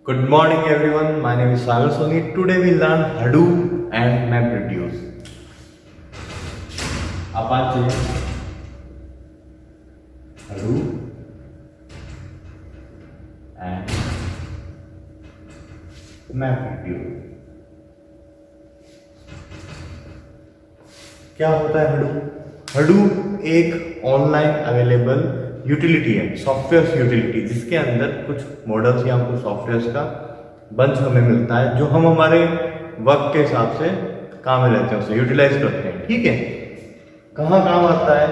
Good morning everyone, my name is Sagar Soni. Today we learn Hadoop and MapReduce. Apache, Hadoop and MapReduce. क्या होता है Hadoop? Hadoop एक online available utility है, software utility, जिसके अंदर कुछ models या कुछ सॉफ्टवेयर का बंच हमें मिलता है जो हम हमारे वर्क के हिसाब से काम में लेते हैं, उसे यूटिलाइज करते हैं। ठीक है, कहाँ काम आता है?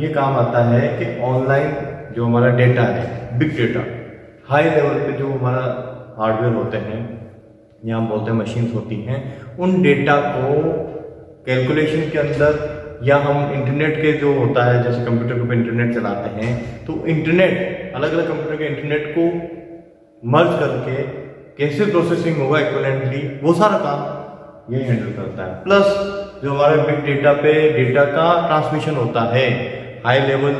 ये काम आता है कि ऑनलाइन जो हमारा डेटा है, बिग डेटा, हाई लेवल पे जो हमारा हार्डवेयर होते हैं या हम बोलते हैं मशीन्स होती हैं, उन डेटा को कैलकुलेशन के अंदर या हम इंटरनेट के जो होता है, जैसे कंप्यूटर के ऊपर इंटरनेट चलाते हैं, तो इंटरनेट अलग अलग कंप्यूटर के इंटरनेट को मर्ज करके कैसे प्रोसेसिंग होगा इक्विवेलेंटली, वो सारा काम ये हैंडल करता है। प्लस जो हमारे बिग डेटा पे डेटा का ट्रांसमिशन होता है हाई लेवल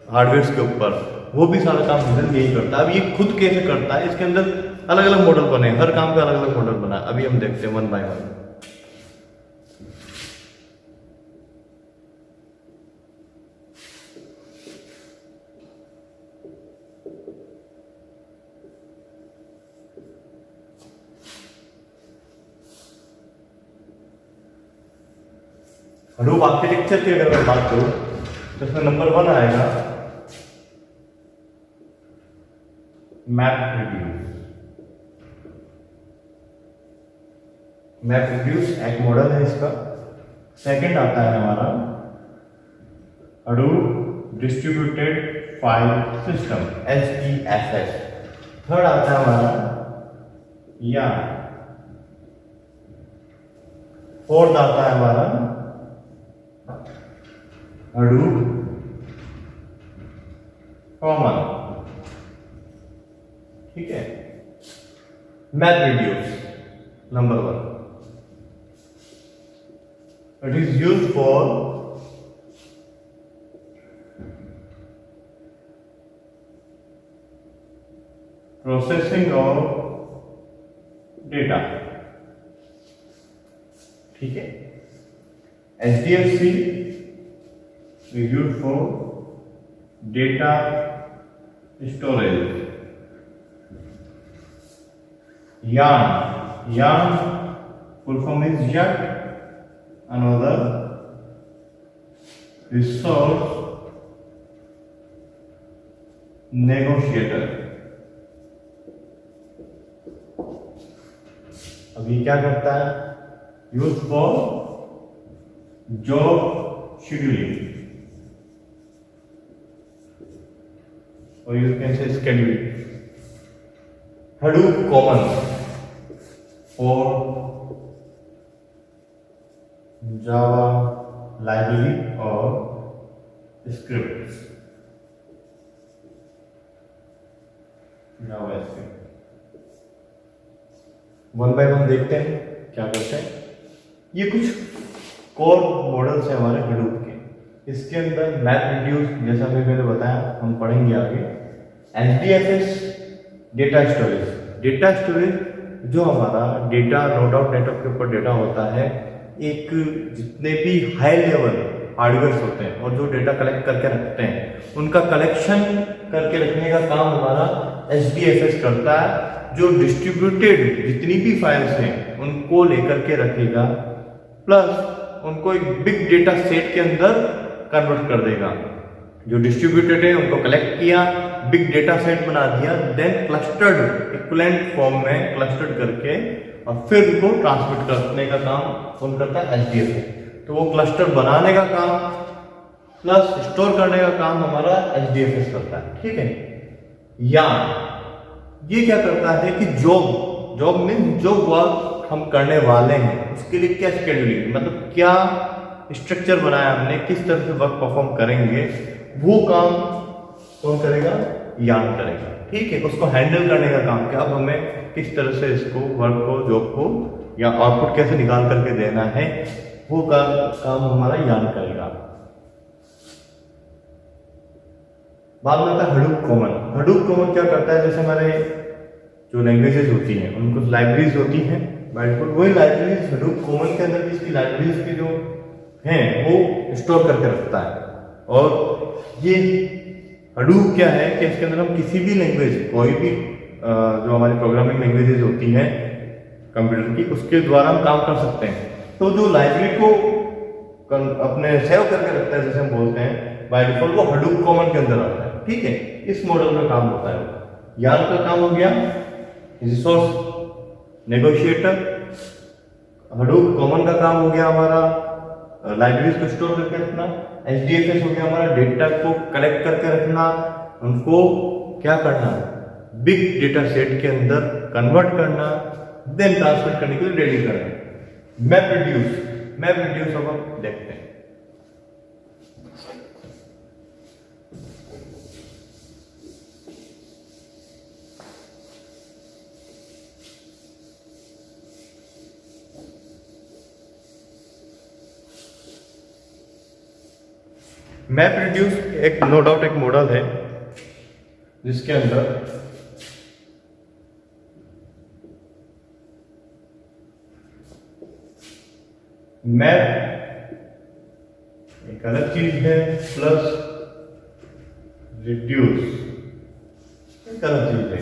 हार्डवेयर के ऊपर, वो भी सारा काम हैंडल यही करता है। अब ये खुद कैसे करता है, इसके अंदर अलग अलग मॉडल बने, हर काम का अलग अलग मॉडल बना। अभी हम देखते हैं one by one. Hadoop architecture की अगर मैं बात करूं तो इसमें नंबर 1 आएगा मैपरेड्यूस। मैपरेड्यूस एक मॉडल है इसका। सेकंड आता है हमारा Hadoop distributed file system, HDFS। Third आता है हमारा यार्न। फोर्थ आता है हमारा हडूप कॉमन। ठीक है, MapReduce number 1, it is used for processing of data. ठीक है, HDFC is used for data storage. Yarn full form is yet another resource negotiator. अब ये क्या करता है? Use for job scheduling, or you can say schedule. Hadoop common for Java library or scripts. Java script। One by one देखते हैं क्या करते हैं। ये कुछ कोर मॉडल्स हैं हमारे हडूप के। इसके अंदर मैपरेड्यूस, जैसा भी मैंने बताया, हम पढ़ेंगे आगे। HDFS data storage. Data storage जो हमारा डेटा, नो डाउट नेटवर्क के ऊपर डेटा होता है, एक जितने भी हाई लेवल हार्डवेयर होते हैं और जो डेटा कलेक्ट करके रखते हैं, उनका कलेक्शन करके रखने का काम हमारा HDFS करता है, जो डिस्ट्रीब्यूटेड जितनी भी फाइल्स हैं उनको लेकर के रखेगा, प्लस उनको एक बिग डेटा सेट के अंदर कन्वर्ट कर देगा। जो डिस्ट्रीब्यूटेड है उनको कलेक्ट किया, बिग डेटा सेट बना दिया, देन क्लस्टर्ड इक्विवेलेंट फॉर्म में क्लस्टर्ड करके और फिर उनको ट्रांसमिट करने का काम कौन करता है? HDFS। तो वो क्लस्टर बनाने का काम प्लस स्टोर करने का काम हमारा HDFS करता है। ठीक है, ये क्या करता है कि जॉब मीन्स जो वर्क हम करने वाले हैं उसके लिए क्या शेड्यूलिंग, मतलब क्या स्ट्रक्चर बनाया हमने, किस तरह से वर्क परफॉर्म करेंगे, वो काम कौन करेगा? यार्न करेगा। ठीक है, उसको हैंडल करने का काम, क्या अब हमें किस तरह से इसको वर्क को, जॉब को या आउटपुट कैसे निकाल करके देना है, वो काम हमारा यार्न करेगा। बाद में आता है हडूप कॉमन। हडूप कॉमन क्या करता है, जैसे हमारे जो लैंग्वेजेस होती हैं उनको लाइब्रेरीज होती हैं बाय डिफॉल्ट, वही लाइब्रेरीज हडूप कॉमन के अंदर भी इसकी लाइब्रेरीज की जो हैं वो स्टोर करके रखता है। और ये हडूप क्या है कि इसके अंदर हम किसी भी लैंग्वेज, कोई भी जो हमारी प्रोग्रामिंग लैंग्वेजेस होती हैं कंप्यूटर की, उसके द्वारा हम काम कर सकते हैं। तो जो लाइब्रेरी को अपने सेव करके रखता है जैसे हम बोलते हैं बाय डिफॉल्ट, वो हडूप कॉमन के अंदर आता है। ठीक है, इस मॉडल में काम होता है। यार का काम हो गया रिसोर्स नेगोशिएटर, हडूप कॉमन का काम हो गया हमारा लाइब्रेरीज को स्टोर करके रखना, HDFS हो गया हमारा डेटा को कलेक्ट करके रखना, उनको क्या करना, बिग डेटा सेट के अंदर कन्वर्ट करना, देन ट्रांसफर करने के लिए रेडी करना। मैप रिड्यूस अब हम देखते हैं। मैप रिड्यूस एक नो डाउट एक मॉडल है जिसके अंदर मैप एक अलग चीज है, प्लस रिड्यूस एक अलग चीज है।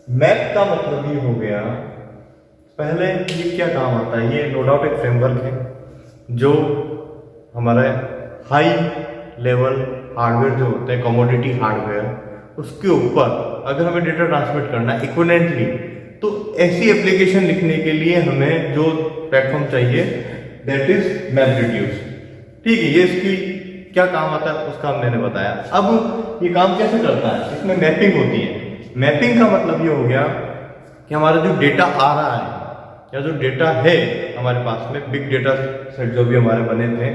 मैप का मतलब ये हो गया, पहले ये क्या काम आता है, ये नो डाउट एक फ्रेमवर्क है जो हमारा हाई लेवल हार्डवेयर जो होते हैं, कमोडिटी हार्डवेयर, उसके ऊपर अगर हमें डेटा ट्रांसमिट करना है इक्विवेलेंटली, तो ऐसी एप्लीकेशन लिखने के लिए हमें जो प्लेटफॉर्म चाहिए दैट इज मैप रिड्यूस। ठीक है, ये इसकी क्या काम आता है उसका मैंने बताया। अब ये काम कैसे करता है, इसमें मैपिंग होती है। मैपिंग का मतलब ये हो गया कि हमारा जो डेटा आ रहा है या जो डेटा है हमारे पास में, बिग डेटा सेट जो भी हमारे बने थे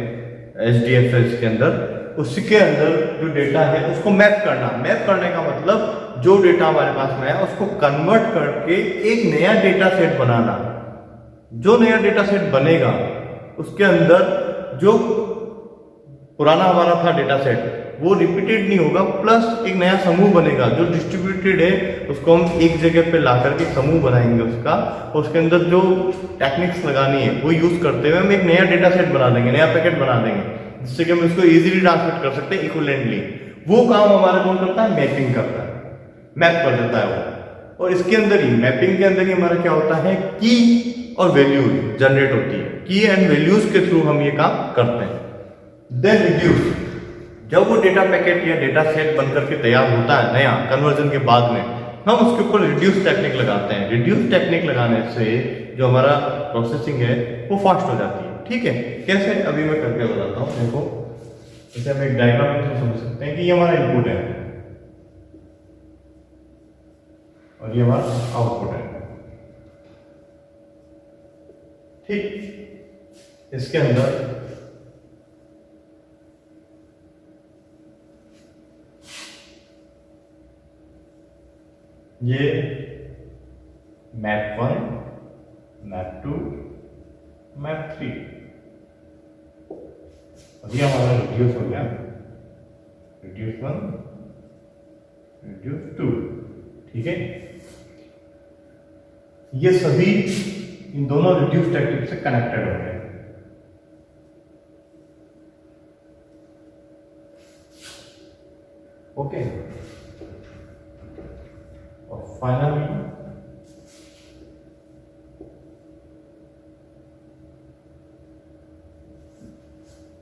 HDFS के अंदर, उसके अंदर जो डेटा है उसको मैप करना। मैप करने का मतलब जो डेटा हमारे पास में है उसको कन्वर्ट करके एक नया डेटा सेट बनाना। जो नया डेटा सेट बनेगा उसके अंदर जो पुराना हमारा था डेटा सेट वो रिपीटेड नहीं होगा, प्लस एक नया समूह बनेगा जो डिस्ट्रीब्यूटेड है, उसको हम एक जगह पे ला करके समूह बनाएंगे उसका, और उसके अंदर जो टेक्निक्स लगानी है वो यूज करते हुए हम एक नया डेटा सेट बना देंगे, नया पैकेट बना देंगे, जिससे कि हम इसको इजीली ट्रांसमिट कर सकते हैं इक्विवेलेंटली। वो काम हमारा कौन करता है, मैपिंग करता है, मैप कर देता है वो। और इसके अंदर ही मैपिंग के अंदर ही हमारा क्या होता है, की और वैल्यूज जनरेट होती है, की एंड वैल्यूज के थ्रू हम ये काम करते हैं। देन रिड्यूस, जब वो डेटा पैकेट या डेटा सेट बनकर के तैयार होता है नया कन्वर्जन के बाद में, हम उसके ऊपर रिड्यूस टेक्निक लगाते हैं। रिड्यूस टेक्निक लगाने से जो हमारा प्रोसेसिंग है वो फास्ट हो जाती है। ठीक है, कैसे, अभी मैं करके बताता हूँ। देखो, जैसे हम एक डायग्राम में समझ सकते हैं कि ये हमारा इनपुट है और ये हमारा आउटपुट है। ठीक, इसके अंदर ये मैप 1, मैप 2, मैप 3, और ये हमारा रिड्यूस हो गया, रिड्यूस 1, रिड्यूस 2। ठीक है, ये सभी इन दोनों रिड्यूस टेक्निक से कनेक्टेड हो गए। ओके, और फाइनली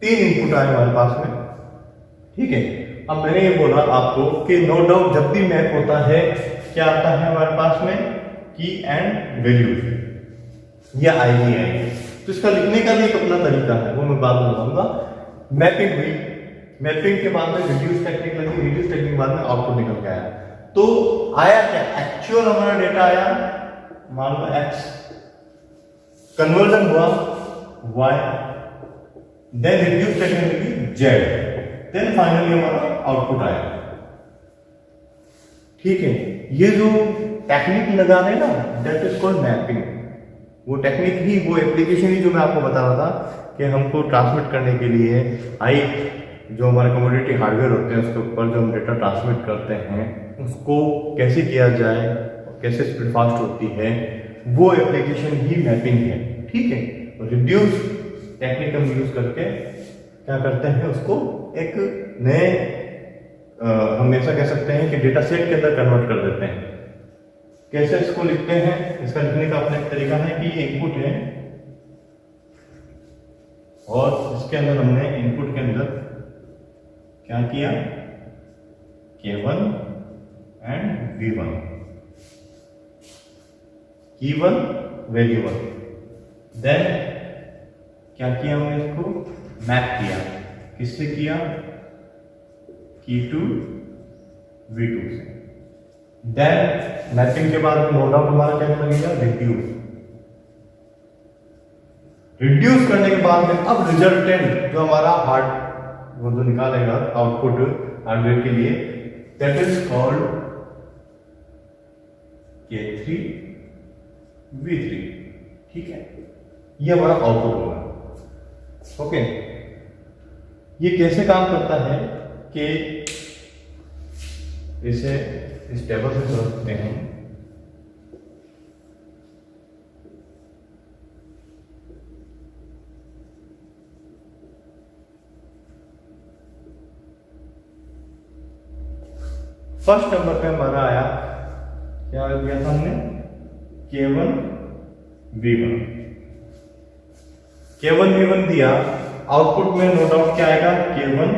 तीन इनपुट आए हमारे पास में। ठीक है, अब मैंने ये बोला आपको कि नो डाउट जब भी मैप होता है क्या आता है हमारे पास में, की एंड वैल्यूज, ये आएगी। तो इसका लिखने का भी एक अपना तरीका है, वो मैं बाद में बताऊंगा। मैपिंग हुई, मैपिंग के बाद में रिड्यूस टेक्निक लगी, रिड्यूस टेक्निक के बाद में आउटपुट निकल के आया। तो आया क्या, एक्चुअल हमारा डेटा आया, मान लो x, कन्वर्जन हुआ y, देन रिड्यूस टेक्निक लगी z, देन फाइनली हमारा आउटपुट आया। ठीक है, ये जो टेक्निक लगा रहे ना दैट इज कॉल्ड मैपिंग। वो टेक्निक ही, वो एप्लीकेशन ही जो मैं आपको बता रहा था कि हमको ट्रांसमिट करने के लिए आई जो हमारे कमोडिटी हार्डवेयर होते हैं उसके ऊपर जो हम डेटा ट्रांसमिट करते हैं उसको कैसे किया जाए, कैसे स्पीड फास्ट होती है, वो एप्लीकेशन ही मैपिंग है, ठीक है। और रिड्यूस टेक्निक हम यूज करके क्या करते हैं, उसको एक नए हम ऐसा कह सकते हैं कि डेटा सेट के अंदर कन्वर्ट कर देते हैं। कैसे इसको लिखते हैं, इसका लिखने का अपना एक तरीका है कि इनपुट है और इसके अंदर हमने इनपुट के अंदर क्या किया, K1 and V1, K1 value 1, then क्या किया हमने, इसको मैप किया, किससे किया, K2 V2 से। देन मैपिंग के बाद नो डाउट हमारा क्या लगेगा, रिड्यूस। रिड्यूस करने के बाद में अब रिजल्टेंट जो हमारा हार्ड वो जो निकालेगा आउटपुट हार्डवेयर के लिए, that is called K3 V3, ठीक है। ये हमारा आउटपुट होगा, ओके। ये कैसे काम करता है कि इसे इस टेबल से समझते हैं। फर्स्ट नंबर पे हमारा आया, क्या दिया था हमने, K1 V1, K1 V1 दिया। आउटपुट में नो डाउट क्या आएगा, K1,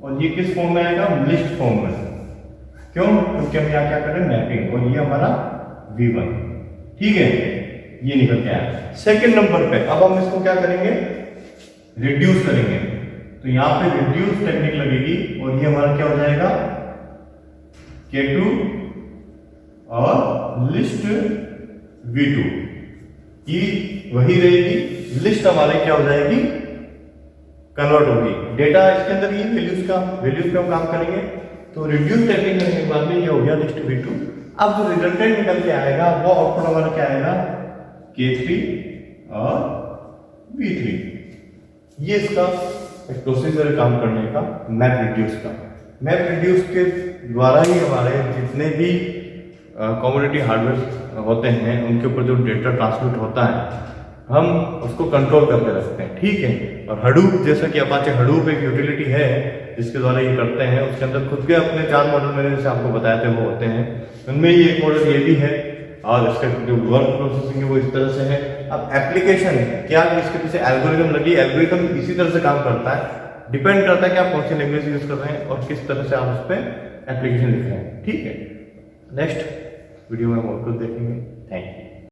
और ये किस फॉर्म में आएगा, लिस्ट फॉर्म में। क्यों, क्योंकि हम यहाँ क्या कर रहे हैं, मैपिंग, और ये हमारा V1, ठीक है, ये निकल के आया। सेकंड नंबर पे अब हम इसको क्या करेंगे, रिड्यूस करेंगे। तो यहाँ पे रिड्यूस टेक्निक लगेगी और ये हमारा क्या हो जाएगा, K2 और लिस्ट V2, ये वही रहेगी, लिस्ट हमारे क्या हो जाएगी, कन्वर्ट होगी। डेटा इसके अंदर ये वैल्यूज पे हम काम करेंगे। तो रिड्यूस टेक्निक करने के बाद में ये हो गया लिस्ट V2। अब जो रिजल्टेंट निकल के आएगा वो आउटपुट हमारा क्या आएगा, K3 और V3। ये इसका एक प्रोसीजर है काम करने का, मैप रिड्यूस का। मैप रिड्यूस के द्वारा ही हमारे जितने भी कमोडिटी हार्डवेयर होते हैं उनके ऊपर जो डेटा ट्रांसमिट होता है हम उसको कंट्रोल करके रखते हैं, ठीक है। और हडूप, जैसा कि अपाचे हडूप एक यूटिलिटी है जिसके द्वारा ये करते हैं, उसके अंदर खुद के अपने 4 मॉडल मैंने जैसे आपको बताए थे वो होते हैं। उनमें ये एक मॉडल ये भी है और इसका जो वर्क प्रोसेसिंग है वो इस तरह से है। अब एप्लीकेशन क्या, इसके पीछे एल्गोरिथम लगी, एल्गोरिथम इसी तरह से काम करता है। डिपेंड करता है कि आप कौन सी लैंग्वेज यूज कर रहे हैं और किस तरह से आप उस पर एप्लीकेशन लिख रहे हैं, ठीक है। नेक्स्ट वीडियो में हम और कुछ देखेंगे।